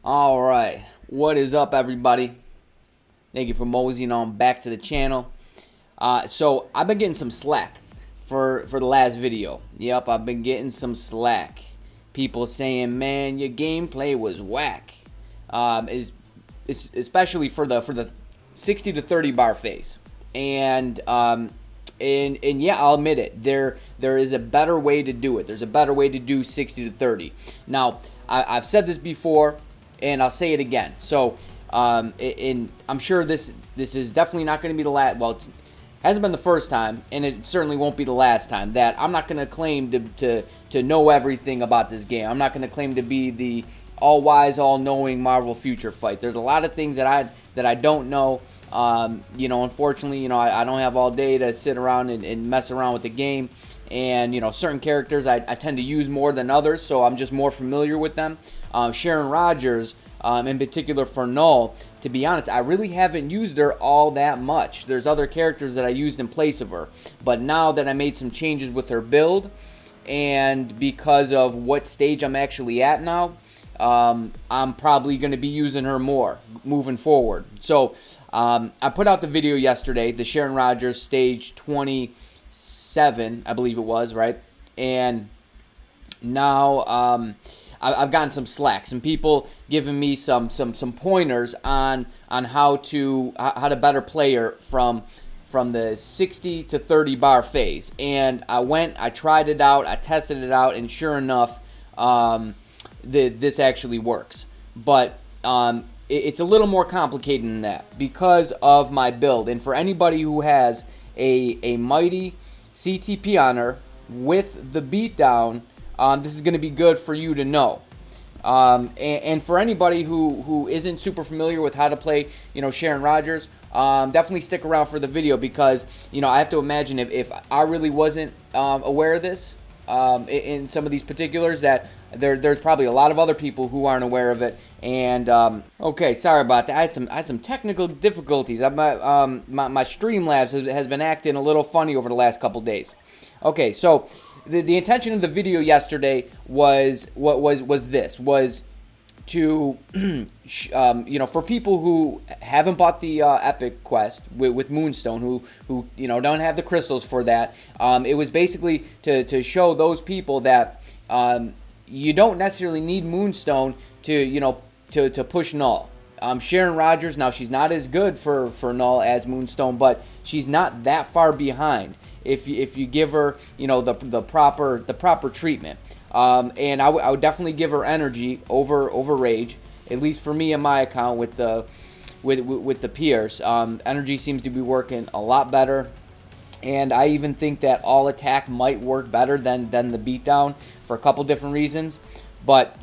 All right, what is up, everybody? Thank you for moseying on back to the channel. So I've been getting some slack for the last video. Yep, I've been getting some slack. People saying, "Man, your gameplay was whack." Is especially for the 60 to 30 bar phase, and yeah, I'll admit it. There is a better way to do it. There's a better way to do 60 to 30. Now, I've said this before, and I'll say it again. So, and I'm sure this is definitely not going to be the last. Well, it hasn't been the first time, and it certainly won't be the last time. That I'm not going to claim to know everything about this game. I'm not going to claim to be the all wise, all knowing Marvel Future Fight. There's a lot of things that I don't know. Unfortunately, I don't have all day to sit around and mess around with the game. And, certain characters I tend to use more than others, so I'm just more familiar with them. Sharon Rogers, in particular for KNULL, to be honest, I really haven't used her all that much. There's other characters that I used in place of her. But now that I made some changes with her build, and because of what stage I'm actually at now, I'm probably going to be using her more moving forward. So I put out the video yesterday, the Sharon Rogers stage 27, I believe it was, right? And now I've gotten some slack, some people giving me some pointers on how to better play her from the 60 to 30 bar phase. And I tried it out, I tested it out, and sure enough, this actually works. But it's a little more complicated than that because of my build. And for anybody who has a mighty CTP on her with the beatdown, this is going to be good for you to know. And for anybody who isn't super familiar with how to play, Sharon Rogers, definitely stick around for the video because, I have to imagine if I really wasn't aware of this, in some of these particulars, that there's probably a lot of other people who aren't aware of it. And okay, sorry about that. I had some technical difficulties. My Streamlabs has been acting a little funny over the last couple days. Okay, so the intention of the video yesterday was to for people who haven't bought the Epic Quest with Moonstone, who don't have the crystals for that. It was basically to show those people that you don't necessarily need Moonstone to push KNULL. Sharon Rogers, now she's not as good for KNULL as Moonstone, but she's not that far behind if you give her the proper treatment. And I would definitely give her energy over rage, at least for me in my account with the Pierce. Energy seems to be working a lot better, and I even think that all attack might work better than the beatdown for a couple different reasons. But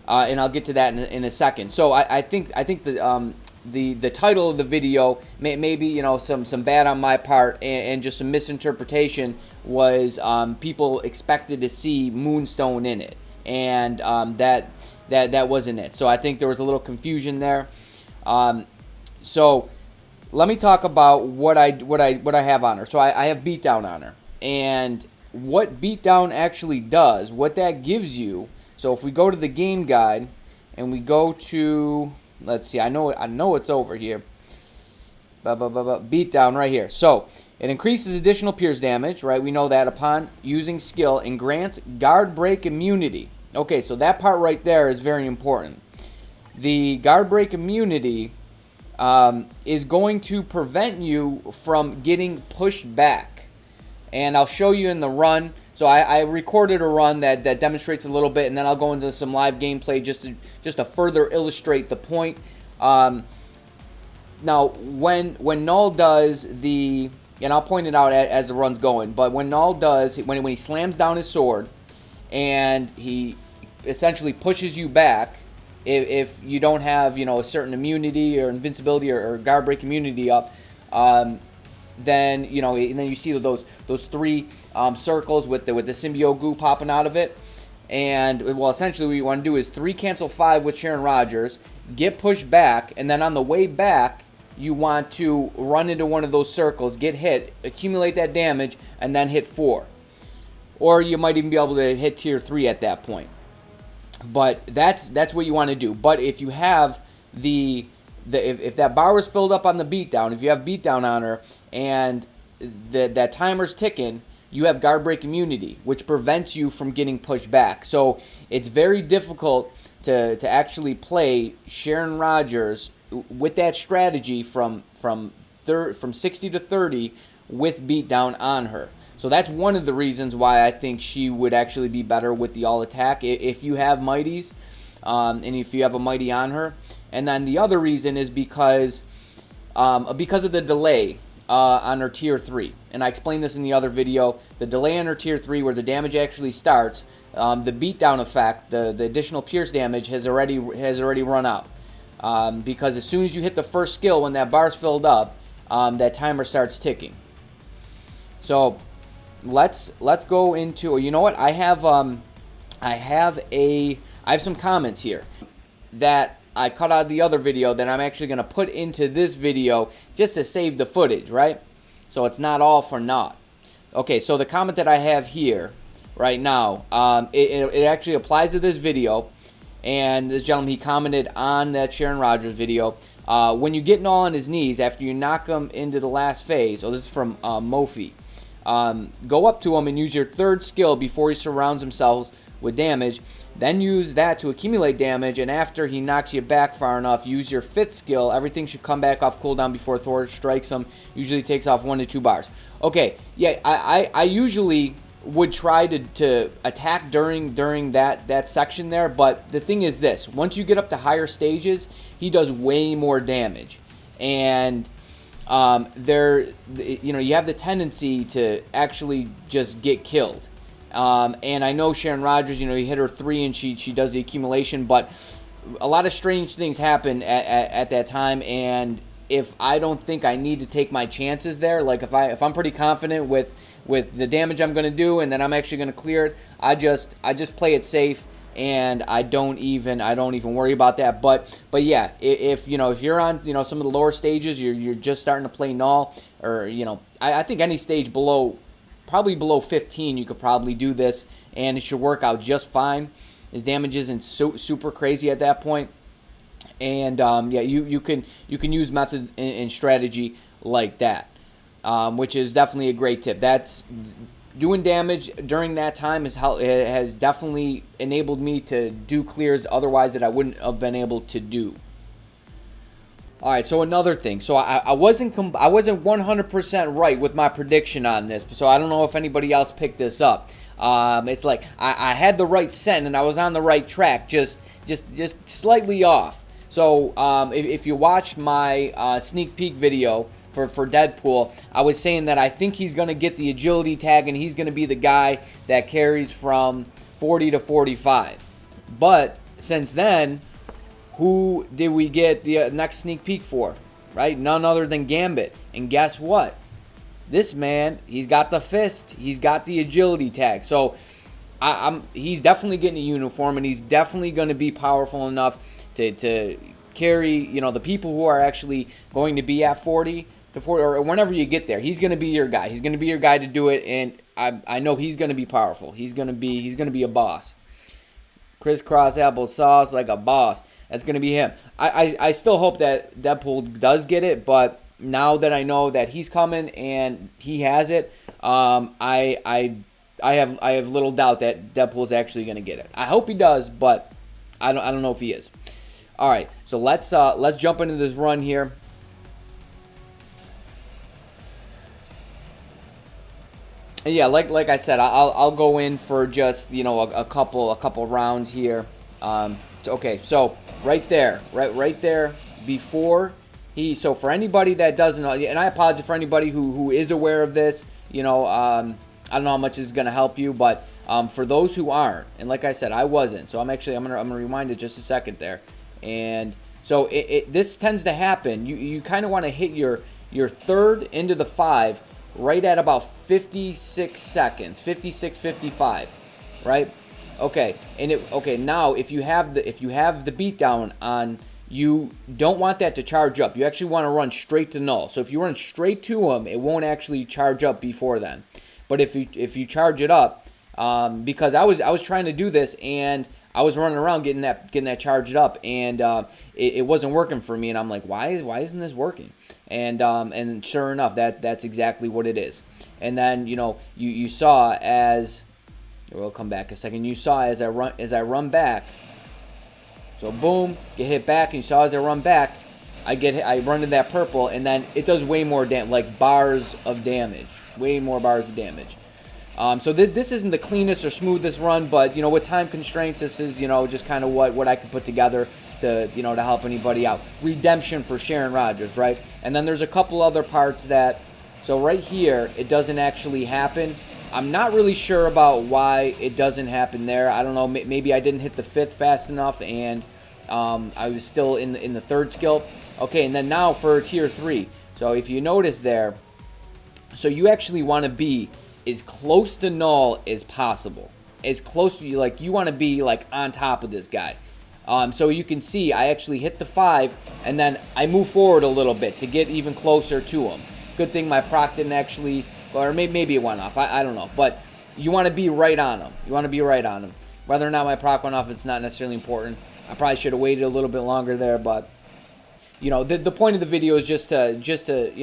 and I'll get to that in a second. So I think the title of the video, maybe some bad on my part and just some misinterpretation, was people expected to see Moonstone in it, and that wasn't it. So I think there was a little confusion there. So let me talk about what I have on her. So I have beatdown on her, and what beatdown actually does, what that gives you. So if we go to the game guide and we go to, let's see, I know it's over here. Beatdown right here. So it increases additional Pierce damage, right? We know that upon using skill, and grants guard break immunity. Okay, so that part right there is very important. The guard break immunity is going to prevent you from getting pushed back. And I'll show you in the run. So I recorded a run that demonstrates a little bit, and then I'll go into some live gameplay just to further illustrate the point. Now, when KNULL does the, and I'll point it out as the run's going, but when KNULL does, when he slams down his sword and he essentially pushes you back, if you don't have a certain immunity or invincibility or guard break immunity up, then and then you see those three circles with the symbiote goo popping out of it. And well, essentially what you want to do is 3 cancel 5 with Sharon Rogers, get pushed back, and then on the way back you want to run into one of those circles, get hit, accumulate that damage, and then hit 4. Or you might even be able to hit tier 3 at that point. But that's what you want to do. But if you have if that bar was filled up on the beatdown, if you have beatdown on her and that timer's ticking, you have guard break immunity, which prevents you from getting pushed back. So it's very difficult to actually play Sharon Rogers with that strategy from 60 to 30 with beatdown on her. So that's one of the reasons why I think she would actually be better with the all attack if you have mighties, and if you have a mighty on her. And then the other reason is because of the delay on her tier 3. And I explained this in the other video. The delay on her tier 3, where the damage actually starts, the beatdown effect, the additional pierce damage has already run out. Because as soon as you hit the first skill, when that bar's filled up, that timer starts ticking. So let's go into, you know what, I have some comments here that I cut out of the other video that I'm actually going to put into this video just to save the footage, right? So it's not all for naught. Okay, so the comment that I have here right now, it actually applies to this video. And this gentleman, he commented on that Sharon Rogers video. When you get Null on his knees after you knock him into the last phase, this is from Mofi, go up to him and use your third skill before he surrounds himself with damage. Then use that to accumulate damage, and after he knocks you back far enough, use your fifth skill. Everything should come back off cooldown before Thor strikes him. Usually takes off 1 to 2 bars. Okay, yeah, I usually would try to attack during that section there, but the thing is this: once you get up to higher stages, he does way more damage, and you have the tendency to actually just get killed. And I know Sharon Rogers, you hit her 3 and she does the accumulation, but a lot of strange things happen at that time. And if I don't think I need to take my chances there, like if I'm pretty confident with the damage I'm going to do and then I'm actually going to clear it, I just play it safe, and I don't even worry about that. But yeah, if you're on some of the lower stages, you're just starting to play Null, or I think any stage probably below 15, you could probably do this, and it should work out just fine. His damage isn't super crazy at that point, and yeah, you can use method and strategy like that, which is definitely a great tip. That's doing damage during that time has definitely enabled me to do clears otherwise that I wouldn't have been able to do. All right, so another thing. So I wasn't 100% right with my prediction on this. So I don't know if anybody else picked this up. It's like I had the right scent and I was on the right track, just slightly off. So if you watched my sneak peek video for Deadpool, I was saying that I think he's going to get the agility tag and he's going to be the guy that carries from 40 to 45. But since then, who did we get the next sneak peek for? Right? None other than Gambit. And guess what? This man, he's got the fist. He's got the agility tag. So he's definitely getting a uniform, and he's definitely going to be powerful enough to carry, the people who are actually going to be at 40 to 40, or whenever you get there. He's going to be your guy. He's going to be your guy to do it, and I know he's going to be powerful. He's going to be a boss. Crisscross applesauce like a boss. That's going to be him. I still hope that Deadpool does get it, but now that I know that he's coming and he has it, I have little doubt that Deadpool's actually going to get it. I hope he does, but I don't know if he is. All right, so let's jump into this run here. And yeah, like I said, I'll go in for just a couple rounds here. Okay, so right there before so for anybody that doesn't know, and I apologize for anybody who is aware of this, I don't know how much this is going to help you, but for those who aren't, and like I said, I wasn't, so I'm gonna rewind it just a second there. And so this tends to happen. You kind of want to hit your third into the 5 right at about 56 seconds, 56, 55, right? Okay, now if you have the beatdown on, you don't want that to charge up. You actually want to run straight to Null. So if you run straight to him, it won't actually charge up before then. But if you charge it up, because I was trying to do this and I was running around getting that charged up, and it wasn't working for me. And I'm like, why isn't this working? And sure enough, that's exactly what it is. And then you saw as we'll come back a second. You saw as I run back. So boom, get hit back, and you saw as I run back, I run into that purple, and then it does way more damage, like bars of damage, way more bars of damage. So this isn't the cleanest or smoothest run, but with time constraints, this is just kind of what I could put together to to help anybody out. Redemption for Sharon Rogers, right? And then there's a couple other parts that, so right here, it doesn't actually happen. I'm not really sure about why it doesn't happen there. I don't know. Maybe I didn't hit the 5th fast enough, and I was still in the 3rd skill. Okay, and then now for tier 3. So if you notice there, so you actually want to be as close to null as possible. As close to you want to be like on top of this guy. So you can see I actually hit the 5, and then I move forward a little bit to get even closer to him. Good thing my proc didn't actually, or maybe it went off. I don't know. But you want to be right on him. You want to be right on him. Whether or not my proc went off, it's not necessarily important. I probably should have waited a little bit longer there, but the point of the video is just to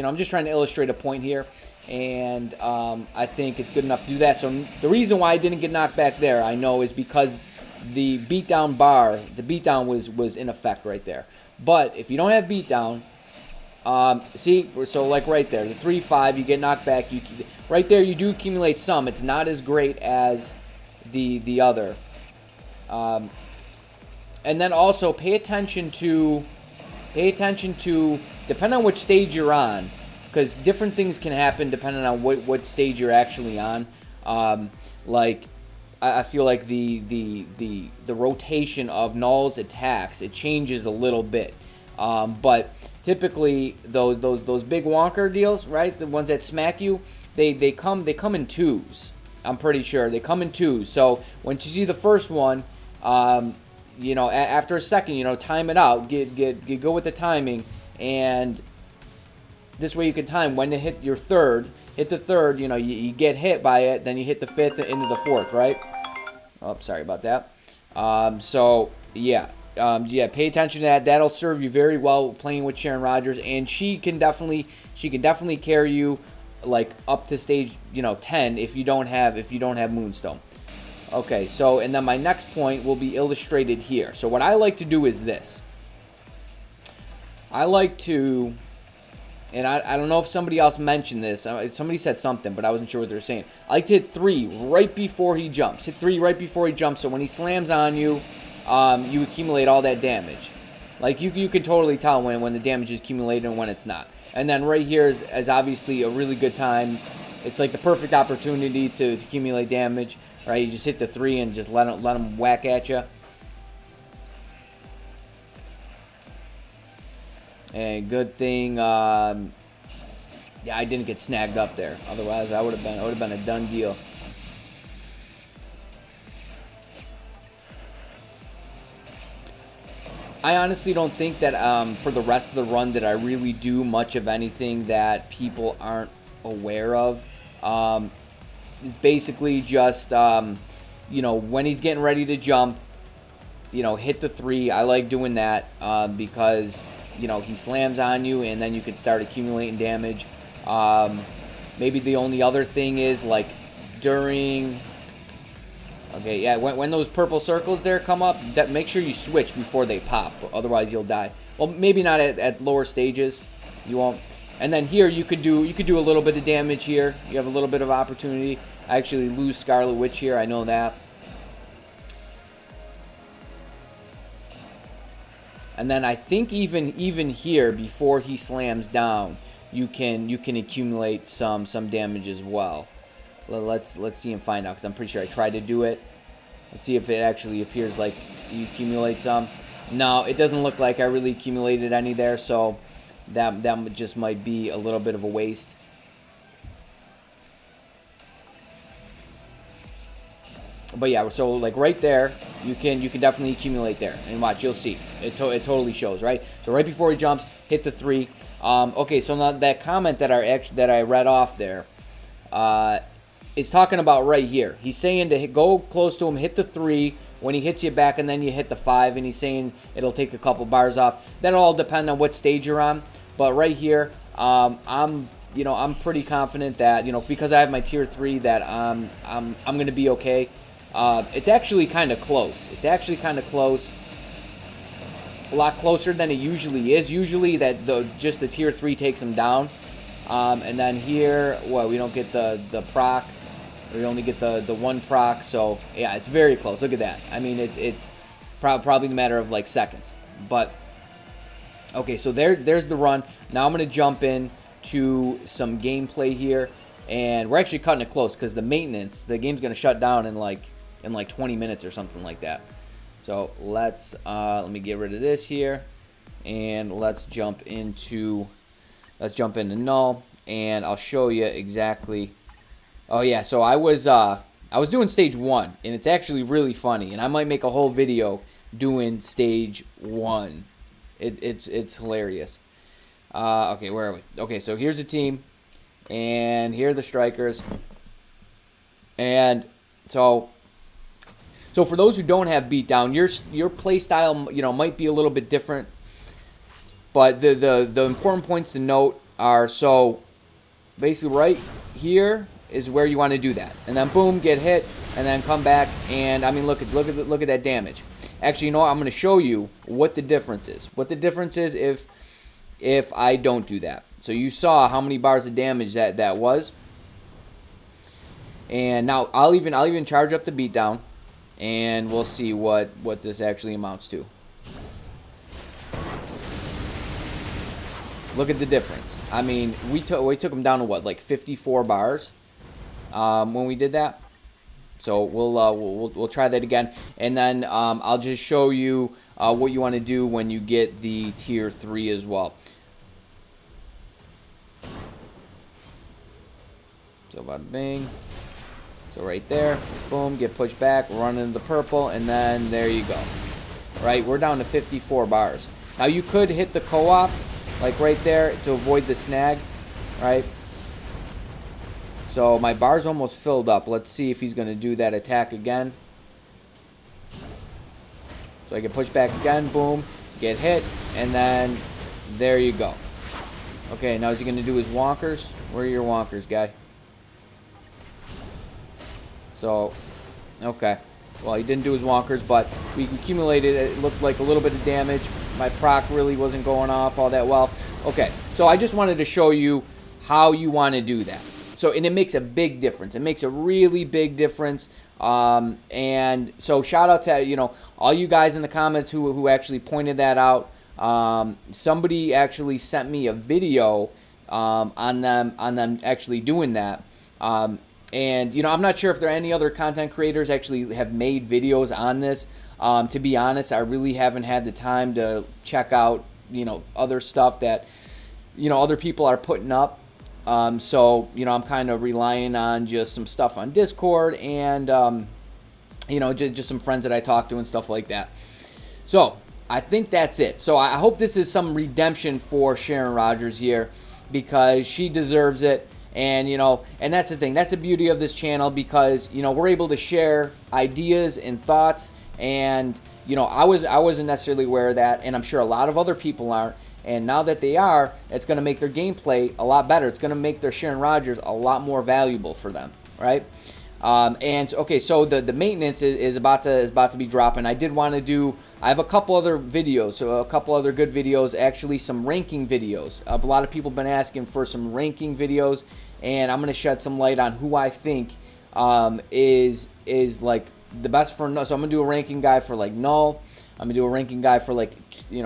I'm just trying to illustrate a point here, and I think it's good enough to do that. So the reason why I didn't get knocked back there, I know, is because the beatdown bar, the beatdown was in effect right there. But if you don't have beatdown, see, so like right there, the 3-5, you get knocked back. Right there, you do accumulate some. It's not as great as the other. And then also pay attention to, depending on which stage you're on, because different things can happen depending on what stage you're actually on. Like, I feel like the rotation of Null's attacks, it changes a little bit. But typically those big wonker deals, right? The ones that smack you, they come in 2s. I'm pretty sure they come in 2s. So once you see the first one, after a second, time it out, get go with the timing, and this way you can time when to hit your 3rd. Hit the 3rd, you get hit by it, then you hit the 5th into the 4th, right? Oh, sorry about that. So yeah, pay attention to that. That'll serve you very well playing with Sharon Rogers, and she can definitely carry you like up to stage 10 if you don't have Moonstone. Okay, so and then my next point will be illustrated here. So what I like to do is this. I like to, and I don't know if somebody else mentioned this. Somebody said something, but I wasn't sure what they were saying. I like to hit 3 right before he jumps. Hit 3 right before he jumps, so when he slams on you, you accumulate all that damage. Like, you can totally tell when the damage is accumulated and when it's not. And then right here is obviously a really good time. It's like the perfect opportunity to accumulate damage, right? You just hit the 3 and just let him whack at you. And good thing, yeah, I didn't get snagged up there. Otherwise, I would have been a done deal. I honestly don't think that for the rest of the run that I really do much of anything that people aren't aware of. It's basically just, when he's getting ready to jump, hit the 3. I like doing that because, he slams on you and then you can start accumulating damage. Maybe the only other thing is, like, during... Okay, yeah, when those purple circles there come up, make sure you switch before they pop, otherwise you'll die. Well, maybe not at lower stages, you won't. And then here you could do a little bit of damage here. You have a little bit of opportunity. I actually lose Scarlet Witch here, I know that. And then I think even here, before he slams down, you can accumulate some damage as well. Let's see and find out, because I'm pretty sure I tried to do it. Let's see if it actually appears like you accumulate some. No, it doesn't look like I really accumulated any there, so that just might be a little bit of a waste. But yeah, so like right there, you can definitely accumulate there, and watch, you'll see it totally shows, right? So right before he jumps, hit the 3. Okay, so now that comment that I read off there is talking about right here. He's saying to go close to him, hit the 3 when he hits you back and then you hit the 5 and he's saying it'll take a couple bars off. That'll all depend on what stage you're on. But right here, I'm pretty confident that, because I have my tier 3, that I'm going to be okay. It's actually kind of close. It's actually kind of close. A lot closer than it usually is. Usually that just the tier 3 takes him down. And then here, we don't get the proc. We only get the 1 proc. So yeah, it's very close. Look at that. I mean, it's probably a matter of like seconds. But okay, so there's the run. Now I'm gonna jump in to some gameplay here, and we're actually cutting it close because the maintenance, the game's gonna shut down in like 20 minutes or something like that. So let me get rid of this here, and let's jump into KNULL, and I'll show you exactly. Oh yeah, so I was doing stage 1, and it's actually really funny, and I might make a whole video doing stage 1. It's hilarious. Okay, where are we? Okay, so here's the team, and here are the strikers, and so for those who don't have beatdown, your play style, might be a little bit different, but the important points to note are, so basically right here is where you want to do that, and then boom, get hit, and then come back, and I mean look at that damage. Actually, you know what? I'm going to show you what the difference is. What the difference is if I don't do that. So you saw how many bars of damage that was. And now I'll even charge up the beatdown, and we'll see what this actually amounts to. Look at the difference. I mean, we took them down to what, like 54 bars when we did that. So we'll try that again, and then I'll just show you what you want to do when you get the tier 3 as well. So bada bing. So right there, boom, get pushed back, run into the purple, and then there you go. Right, we're down to 54 bars. Now you could hit the co-op, like right there, to avoid the snag, right? So my bar's almost filled up. Let's see if he's going to do that attack again. So I can push back again, boom, get hit, and then there you go. Okay, now is he going to do his wonkers? Where are your wonkers, guy? So, okay. Well, he didn't do his wonkers, but we accumulated, it looked like a little bit of damage. My proc really wasn't going off all that well. Okay, so I just wanted to show you how you want to do that. So, and it makes a big difference. It makes a really big difference. And so shout out to, all you guys in the comments who actually pointed that out. Somebody actually sent me a video on them actually doing that. And, I'm not sure if there are any other content creators actually have made videos on this. To be honest, I really haven't had the time to check out, other stuff that, other people are putting up. So, I'm kind of relying on just some stuff on Discord and, just some friends that I talk to and stuff like that. So, I think that's it. So, I hope this is some redemption for Sharon Rogers here, because she deserves it. And, and that's the thing. That's the beauty of this channel, because, we're able to share ideas and thoughts. And, I wasn't necessarily aware of that, and I'm sure a lot of other people aren't. And now that they are, it's going to make their gameplay a lot better. It's going to make their Sharon Rogers a lot more valuable for them, right? And okay, so the maintenance is about to be dropping. I have a couple other videos, so a couple other good videos, actually some ranking videos. A lot of people have been asking for some ranking videos, and I'm going to shed some light on who I think is like the best for KNULL. So I'm going to do a ranking guide for like KNULL. I'm going to do a ranking guide for like,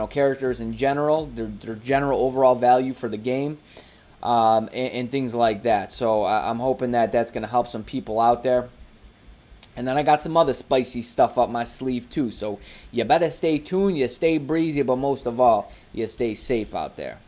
characters in general, their general overall value for the game, and things like that. So I'm hoping that that's going to help some people out there. And then I got some other spicy stuff up my sleeve too. So you better stay tuned, you stay breezy, but most of all, you stay safe out there.